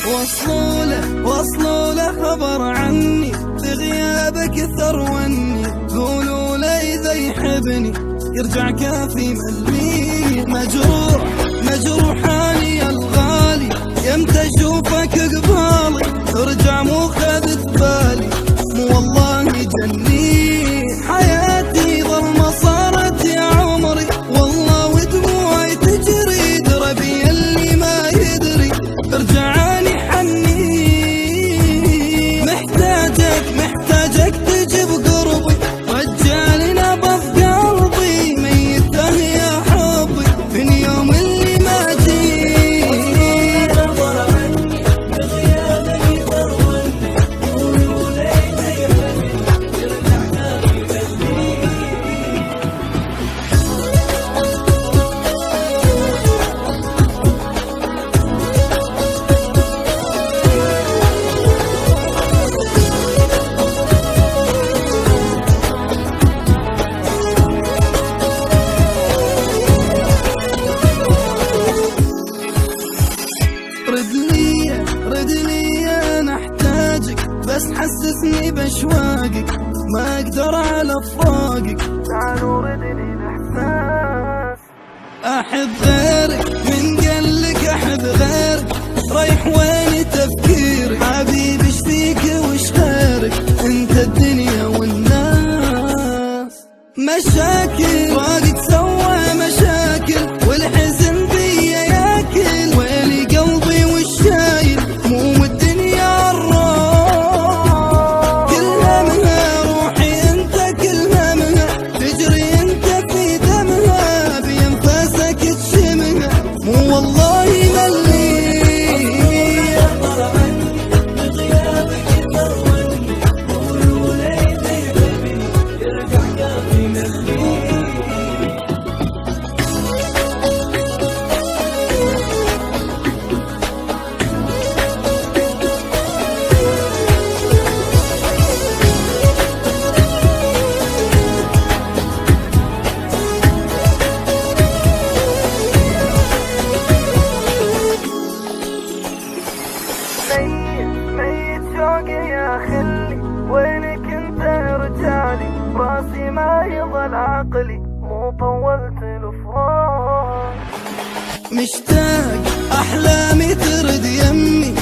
وصلوا له خبر عني بغيابك ثروني، قولوا له إذا يحبني يرجع كافي ملي. مجروح حالي الغالي، يمتى اشوفك قبالي ترجع مو خذت بالي، مو والله جني حياتي ظلمة صارت يا عمري، والله ودموعي تجري دربي اللي ما يدري ارجعاني حني. محتاجك تجي بقربي، رجالي نبض قلبي ميته يا حبي من يوم اللي ما جيت. رد لي انا احتاجك، بس حسسني باشواقك ما اقدر على فراقك، تعالوا ردني الاحساس. احب غيرك من قالك احب غيرك، رايح وين تفكيرك حبيبي ايش فيك وش غيرك، انت الدنيا والناس. مشاكل راقك سوى مشاكل، والحزن بيا ياكل ويلي قلبي والشايل، مو الدنيا الراس كلها منها روحي انت، كلها منها تجري انت في دمها، بانفاسك تشمها مو والله ملي. ميت شوقي يا خلي، وينك انت رجالي، براسي ما يضل عقلي، مو طولت الفراق. مشتاق احلامي ترد يمي،